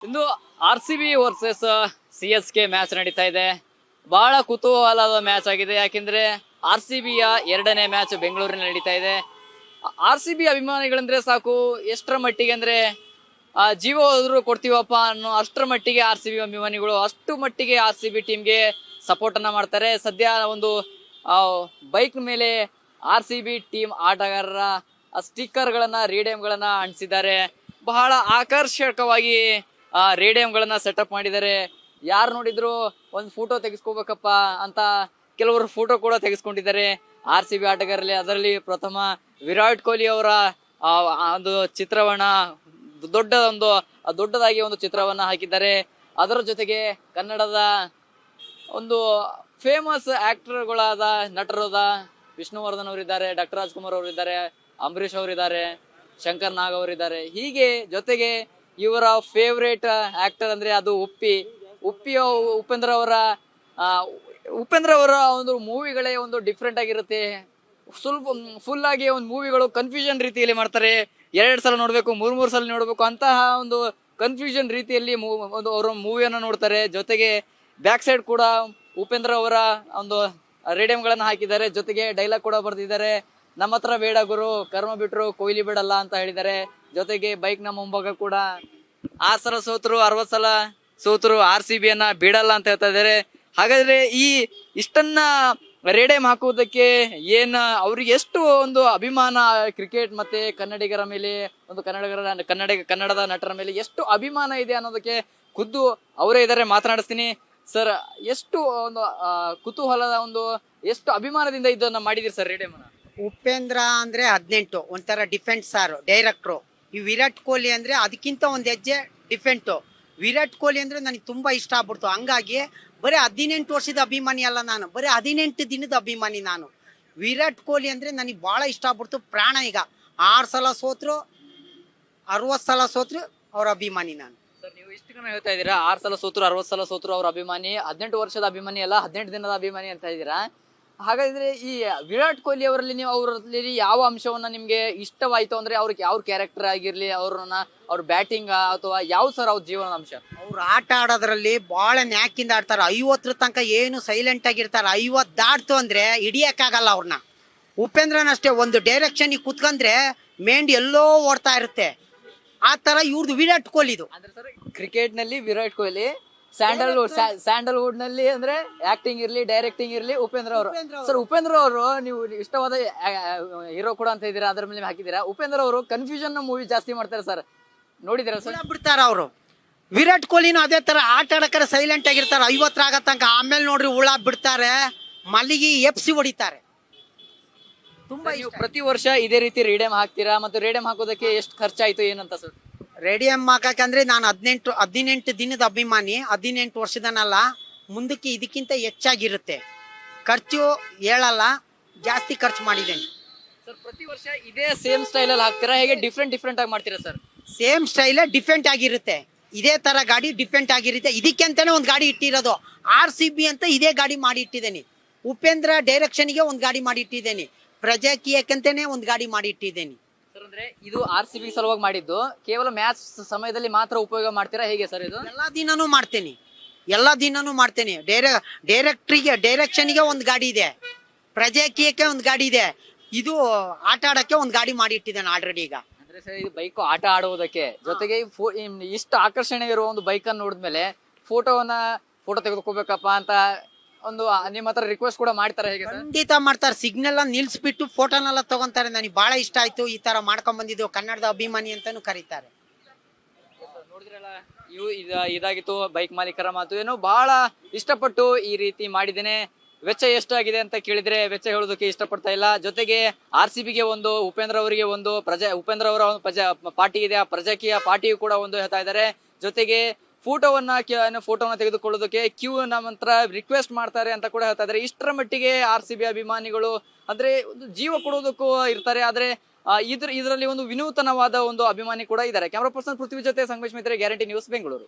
ಇಂದು RCB versus CSK match ನಡೀತಾ ಇದೆ. ಬಹಳ ಕುತೂಹಲದ ಮ್ಯಾಚ್ ಆಗಿದೆ. ಯಾಕೆಂದ್ರೆ RCB ಯ ಎರಡನೇ ಮ್ಯಾಚ್ ಬೆಂಗಳೂರಿನಲ್ಲಿ ನಡೀತಾ ಇದೆ. RCB ಅಭಿಮಾನಿಗಳಂದ್ರೆ ಸಾಕು, ಎಷ್ಟರ ಮಟ್ಟಿಗೆ ಅಂದ್ರೆ ಜೀವ ಹೋದ್ರು ಕೊಡ್ತೀವಪ್ಪ ಅನ್ನೋ ಅಷ್ಟರ ಮಟ್ಟಿಗೆ RCB ಅಭಿಮಾನಿಗಳು ಅಷ್ಟು ಮಟ್ಟಿಗೆ RCB ಟೀಮ್ಗೆ ಸಪೋರ್ಟ್ ಅನ್ನ ಮಾಡ್ತಾರೆ. ಸದ್ಯ ಒಂದು ಬೈಕ್ ಮೇಲೆ RCB ಟೀಮ್ ಆಟಗಾರರ ಸ್ಟಿಕ್ಕರ್ ಗಳನ್ನ, ರೇಡಿಯಂ ಗಳನ್ನ ಅಂಟಿಸಿದ್ದಾರೆ. ಬಹಳ ಆಕರ್ಷಕವಾಗಿ ರೇಡಿಯಂ ಗಳನ್ನ ಸೆಟಪ್ ಮಾಡಿದ್ದಾರೆ. ಯಾರು ನೋಡಿದ್ರು ಒಂದು ಫೋಟೋ ತೆಗೆಸ್ಕೋಬೇಕಪ್ಪ ಅಂತ ಕೆಲವರು ಫೋಟೋ ಕೂಡ ತೆಗೆಸ್ಕೊಂಡಿದ್ದಾರೆ RCB ಆಟಗಾರರಲ್ಲಿ. ಅದರಲ್ಲಿ ಪ್ರಥಮ ವಿರಾಟ್ ಕೊಹ್ಲಿ ಅವರ ಒಂದು ಚಿತ್ರವನ್ನ ದೊಡ್ಡದಾಗಿ ಒಂದು ಚಿತ್ರವನ್ನ ಹಾಕಿದ್ದಾರೆ. ಅದರ ಜೊತೆಗೆ ಕನ್ನಡದ ಒಂದು ಫೇಮಸ್ ಆಕ್ಟರ್ಗಳಾದ ನಟರಾದ ವಿಷ್ಣುವರ್ಧನ್ ಅವರಿದ್ದಾರೆ, ಡಾಕ್ಟರ್ ರಾಜ್ಕುಮಾರ್ ಅವರಿದ್ದಾರೆ, ಅಂಬರೀಷ್ ಅವರಿದ್ದಾರೆ, ಶಂಕರ್ ನಾಗ್ ಅವರಿದ್ದಾರೆ. ಹೀಗೆ ಜೊತೆಗೆ ಇವರ ಫೇವ್ರೇಟ್ ಆಕ್ಟರ್ ಅಂದ್ರೆ ಅದು ಉಪೇಂದ್ರ ಅವರ ಒಂದು ಮೂವಿಗಳೇ ಒಂದು ಡಿಫ್ರೆಂಟ್ ಆಗಿರುತ್ತೆ. ಫುಲ್ ಆಗಿ ಒಂದು ಮೂವಿಗಳು ಕನ್ಫ್ಯೂಷನ್ ರೀತಿಯಲ್ಲಿ ಮಾಡ್ತಾರೆ. 2 ಸಲ ನೋಡ್ಬೇಕು, 3 ಸಲ ನೋಡ್ಬೇಕು ಅಂತಹ ಒಂದು ಕನ್ಫ್ಯೂಷನ್ ರೀತಿಯಲ್ಲಿ ಒಂದು ಅವರ ಮೂವಿಯನ್ನ ನೋಡ್ತಾರೆ. ಜೊತೆಗೆ ಬ್ಯಾಕ್ ಸೈಡ್ ಕೂಡ ಉಪೇಂದ್ರ ಅವರ ಒಂದು ರೇಡಿಯಂ ಗಳನ್ನ ಹಾಕಿದ್ದಾರೆ. ಜೊತೆಗೆ ಡೈಲಾಗ್ ಕೂಡ ಬರ್ತಿದ್ದಾರೆ, ನಮ್ಮ ಹತ್ರ ಬೇಡ ಗುರು, ಕರ್ಮ ಬಿಟ್ರು ಕೊಹ್ಲಿ ಬಿಡಲ್ಲ ಅಂತ ಹೇಳಿದ್ದಾರೆ. ಜೊತೆಗೆ ಬೈಕ್ ನ ಮುಂಭಾಗ ಕೂಡ 6 ಸಲ ಸೋತರು, 60 ಸಲ ಸೋತರು, RCB ಯನ್ನ ಬಿಡಲ್ಲ ಅಂತ ಹೇಳ್ತಾ ಇದ್ದಾರೆ. ಹಾಗಾದ್ರೆ ಇಷ್ಟನ್ನ ರೇಡಿಯಂ ಹಾಕುವುದಕ್ಕೆ ಅವ್ರಿಗೆ ಎಷ್ಟು ಒಂದು ಅಭಿಮಾನ ಕ್ರಿಕೆಟ್ ಮತ್ತೆ ಕನ್ನಡಿಗರ ಮೇಲೆ, ಒಂದು ಕನ್ನಡದ ನಟರ ಮೇಲೆ ಎಷ್ಟು ಅಭಿಮಾನ ಇದೆ ಅನ್ನೋದಕ್ಕೆ ಖುದ್ದು ಅವರೇ ಇದ್ದಾರೆ. ಮಾತನಾಡಿಸ್ತೀನಿ ಸರ್, ಎಷ್ಟು ಒಂದು ಕುತೂಹಲದ ಒಂದು ಎಷ್ಟು ಅಭಿಮಾನದಿಂದ ಇದನ್ನ ಮಾಡಿದಿರಿ ಸರ್ ರೇಡಿಯಂ? ಉಪೇಂದ್ರ ಅಂದ್ರೆ 18 ಒಂಥರ ಡಿಫೆಂಟ್ ಸಾರು ಡೈರೆಕ್ಟ್ರು. ಈ ವಿರಾಟ್ ಕೊಹ್ಲಿ ಅಂದ್ರೆ ಅದಕ್ಕಿಂತ ಒಂದ್ ಹೆಜ್ಜೆ ಡಿಫೆಂಟು. ವಿರಾಟ್ ಕೊಹ್ಲಿ ಅಂದ್ರೆ ನನಗೆ ತುಂಬಾ ಇಷ್ಟ ಆಗ್ಬಿಡ್ತು. ಹಂಗಾಗಿ ಬರೀ 18 ವರ್ಷದ ಅಭಿಮಾನಿ ಅಲ್ಲ ನಾನು, ಬರೀ 18 ದಿನದ ಅಭಿಮಾನಿ ನಾನು. ವಿರಾಟ್ ಕೊಹ್ಲಿ ಅಂದ್ರೆ ನನಗೆ ಬಹಳ ಇಷ್ಟ ಆಗ್ಬಿಡ್ತು, ಪ್ರಾಣ. ಈಗ 6 ಸಲ ಸೋತ್ರು, 60 ಸಲ ಸೋತ್ರು, ಅವ್ರ ಅಭಿಮಾನಿ ನಾನು. ಸರ್, ನೀವು ಇಷ್ಟು ಕಣ ಹೇಳ್ತಾ ಇದ್ದೀರಾ, 6 ಸಲ ಸೋತ್ರು, 60 ಸಲ ಸೋತ್ರು ಅವ್ರ ಅಭಿಮಾನಿ, 18 ವರ್ಷದ ಅಭಿಮಾನಿ ಅಲ್ಲ 18 ದಿನದ ಅಭಿಮಾನಿ ಅಂತ ಇದ್ದೀರಾ. ಹಾಗಾದ್ರೆ ಈ ವಿರಾಟ್ ಕೊಹ್ಲಿ ಅವರಲ್ಲಿ ಯಾವ ಅಂಶವನ್ನ ನಿಮ್ಗೆ ಇಷ್ಟವಾಯ್ತು? ಅಂದ್ರೆ ಅವ್ರಿಗೆ ಯಾವ ಕ್ಯಾರೆಕ್ಟರ್ ಆಗಿರ್ಲಿ, ಅವ್ರ ಬ್ಯಾಟಿಂಗ್ ಅಥವಾ ಯಾವ ಸರ್ ಅವ್ರ ಜೀವನದ ಅಂಶ? ಅವ್ರು ಆಟ ಆಡೋದ್ರಲ್ಲಿ ಬಹಳ ನ್ಯಾಕಿಂದ ಆಡ್ತಾರೆ. 50 ತನಕ ಏನು ಸೈಲೆಂಟ್ ಆಗಿರ್ತಾರೆ. 50 ದಾಟ್ತು ಅಂದ್ರೆ ಹಿಡಿಯಕ್ಕಾಗಲ್ಲ ಅವ್ರನ್ನ. ಉಪೇಂದ್ರನಷ್ಟೇ, ಒಂದು ಡೈರೆಕ್ಷನ್ ಕುತ್ಕೊಂಡ್ರೆ ಮೇಂಡ್ ಎಲ್ಲೋ ಓಡ್ತಾ ಇರುತ್ತೆ. ಆ ತರ ಇವ್ರದ್ದು ವಿರಾಟ್ ಕೊಹ್ಲಿದು. ಅಂದ್ರೆ ಸರ್, ಕ್ರಿಕೆಟ್ ನಲ್ಲಿ ವಿರಾಟ್ ಕೊಹ್ಲಿ, ಸ್ಯಾಂಡಲ್ವುಡ್ ನಲ್ಲಿ ಅಂದ್ರೆ ಆಕ್ಟಿಂಗ್ ಇರ್ಲಿ, ಡೈರೆಕ್ಟಿಂಗ್ ಇರ್ಲಿ ಉಪೇಂದ್ರ ಅವರು. ಸರ್, ಉಪೇಂದ್ರ ಅವರು ನೀವು ಇಷ್ಟವಾದ ಹೀರೋ ಕೂಡ ಅಂತ ಇದ್ದೀರಾ, ಅದ್ರ ಮೇಲೆ ಹಾಕಿದ್ದೀರಾ. ಉಪೇಂದ್ರ ಅವರು ಕನ್ಫ್ಯೂಷನ್ ಮೂವಿ ಜಾಸ್ತಿ ಮಾಡ್ತಾರೆ ಸರ್, ನೋಡಿದಿರಾ ಸರ್? ಬಿಡ್ತಾರ ಅವರು. ವಿರಾಟ್ ಕೊಹ್ಲಿನೂ ಅದೇ ತರ ಆಟ ಆಡಕ್ರೆ ಸೈಲೆಂಟ್ ಆಗಿರ್ತಾರೆ 50 ಆಗ ತನಕ. ಆಮೇಲೆ ನೋಡ್ರಿ ಹುಳ ಬಿಡ್ತಾರೆ, ಮಲ್ಲಿಗೆ ಎಪ್ಸಿ ಹೊಡಿತಾರೆ. ತುಂಬಾ ನೀವು ಪ್ರತಿ ವರ್ಷ ಇದೇ ರೀತಿ ರೇಡಿಯಂ ಹಾಕ್ತೀರಾ? ಮತ್ತೆ ರೇಡಿಯಂ ಹಾಕೋದಕ್ಕೆ ಎಷ್ಟು ಖರ್ಚಾಯ್ತು ಏನಂತ ಸರ್? ರೇಡಿಯಂ ಹಾಕಂದ್ರೆ ನಾನು 18 ದಿನದ ಅಭಿಮಾನಿ, 18 ವರ್ಷದನಲ್ಲ. ಮುಂದಕ್ಕೆ ಇದಕ್ಕಿಂತ ಹೆಚ್ಚಾಗಿರುತ್ತೆ ಖರ್ಚು. ಹೇಳಲ್ಲ, ಜಾಸ್ತಿ ಖರ್ಚು ಮಾಡಿದ್ದೇನೆ ಸರ್. ಪ್ರತಿ ವರ್ಷ ಇದೇ ಸೇಮ್ ಸ್ಟೈಲ್ ಅಲ್ಲಿ ಹಾಕ್ತೀರಾ, ಹೇಗೆ ಡಿಫ್ರೆಂಟ್ ಆಗಿ ಮಾಡ್ತೀರಾ ಸರ್? ಸೇಮ್ ಸ್ಟೈಲ್ ಡಿಫೆಂಟ್ ಆಗಿರುತ್ತೆ. ಇದೇ ತರ ಗಾಡಿ ಡಿಫೆಂಟ್ ಆಗಿರುತ್ತೆ. ಇದಕ್ಕೆ ಅಂತಾನೆ ಒಂದು ಗಾಡಿ ಇಟ್ಟಿರೋದು. RCB ಅಂತ ಇದೇ ಗಾಡಿ ಮಾಡಿ ಇಟ್ಟಿದ್ದೇನೆ. ಉಪೇಂದ್ರ ಡೈರೆಕ್ಷನ್ಗೆ ಒಂದು ಗಾಡಿ ಮಾಡಿ ಇಟ್ಟಿದ್ದೇನೆ. ಪ್ರಜಾಕೀಯಕ್ಕಂತಾನೆ ಒಂದು ಗಾಡಿ ಮಾಡಿ ಇಟ್ಟಿದ್ದೇನೆ ಸರ್. ಅಂದ್ರೆ ಇದು RCB ಸಲುವಾಗಿ ಮಾಡಿದ್ದು, ಕೇವಲ ಮ್ಯಾಚ್ ಸಮಯದಲ್ಲಿ ಮಾತ್ರ ಉಪಯೋಗ ಮಾಡ್ತೀರಾ ಹೇಗೆ ಸರ್? ಇದು ಎಲ್ಲಾ ದಿನನೂ ಮಾಡ್ತೇನೆ. ಡೈರೆಕ್ಷನ್ಗೆ ಒಂದು ಗಾಡಿ ಇದೆ, ಪ್ರಜಾಕೀಯಕ್ಕೆ ಒಂದು ಗಾಡಿ ಇದೆ, ಇದು ಆಟ ಆಡಕ್ಕೆ ಒಂದು ಗಾಡಿ ಮಾಡಿ ಇಟ್ಟಿದ್ದೇನೆ ಆಲ್ರೆಡಿ. ಈಗ ಅಂದ್ರೆ ಸರ್, ಇದು ಬೈಕ್ ಆಟ ಆಡುವುದಕ್ಕೆ ಜೊತೆಗೆ ಇಷ್ಟು ಆಕರ್ಷಣೆ ಇರುವ ಒಂದು ಬೈಕ್ ಅನ್ನು ನೋಡಿದ್ಮೇಲೆ ಫೋಟೋ ತೆಗೆದುಕೋಬೇಕಪ್ಪ ಅಂತ ಒಂದು ನಿಮ್ಮ ಹತ್ರ ರಿಕ್ವೆಸ್ಟ್ ಕೂಡ ಮಾಡ್ತಾರೆ ಹೇಗೆ? ಖಂಡಿತ ಮಾಡ್ತಾರೆ. ಸಿಗ್ನಲ್ ನಿಲ್ಸ್ಬಿಟ್ಟು ಫೋಟೋನೆಲ್ಲ ತಗೊಂತಾರೆ. ನನಗೆ ಬಹಳ ಇಷ್ಟ ಆಯ್ತು. ಈ ತರ ಮಾಡ್ಕೊಂಡ್ ಬಂದಿದ್ದು ಕನ್ನಡದ ಅಭಿಮಾನಿ ಅಂತಾನು ಕರೀತಾರೆ. ನೋಡಿದ್ರಲ್ಲ, ಇದಾಗಿತ್ತು ಬೈಕ್ ಮಾಲೀಕರ ಮಾತು. ಏನೋ ಬಹಳ ಇಷ್ಟಪಟ್ಟು ಈ ರೀತಿ ಮಾಡಿದ್ದೇನೆ. ವೆಚ್ಚ ಎಷ್ಟಾಗಿದೆ ಅಂತ ಕೇಳಿದ್ರೆ ವೆಚ್ಚ ಹೇಳೋದಕ್ಕೆ ಇಷ್ಟಪಡ್ತಾ ಇಲ್ಲ. ಜೊತೆಗೆ RCBಗೆ ಒಂದು, ಉಪೇಂದ್ರ ಅವರಿಗೆ ಒಂದು, ಉಪೇಂದ್ರ ಅವರ ಒಂದು ಪಾರ್ಟಿ ಇದೆ, ಆ ಪ್ರಜಾಕೀಯ ಪಾರ್ಟಿಯು ಕೂಡ ಒಂದು ಹೇಳ್ತಾ ಇದ್ದಾರೆ. ಜೊತೆಗೆ ಫೋಟೋವನ್ನ ತೆಗೆದುಕೊಳ್ಳೋದಕ್ಕೆ ಕ್ಯೂ ನಂತರ ರಿಕ್ವೆಸ್ಟ್ ಮಾಡ್ತಾರೆ ಅಂತ ಕೂಡ ಹೇಳ್ತಾ ಇದ್ದಾರೆ. ಇಷ್ಟರ ಮಟ್ಟಿಗೆ RCB ಅಭಿಮಾನಿಗಳು ಅಂದ್ರೆ ಒಂದು ಜೀವ ಕೊಡೋದಕ್ಕೂ ಇರ್ತಾರೆ. ಆದ್ರೆ ಇದರಲ್ಲಿ ಒಂದು ವಿನೂತನವಾದ ಒಂದು ಅಭಿಮಾನಿ ಕೂಡ ಇದ್ದಾರೆ. ಕ್ಯಾಮರಾ ಪರ್ಸನ್ ಪೃಥ್ವಿ ಜೊತೆ ಸಂಗಮೇಶ್ ಮಿತ್ರೆ, ಗ್ಯಾರಂಟಿ ನ್ಯೂಸ್, ಬೆಂಗಳೂರು.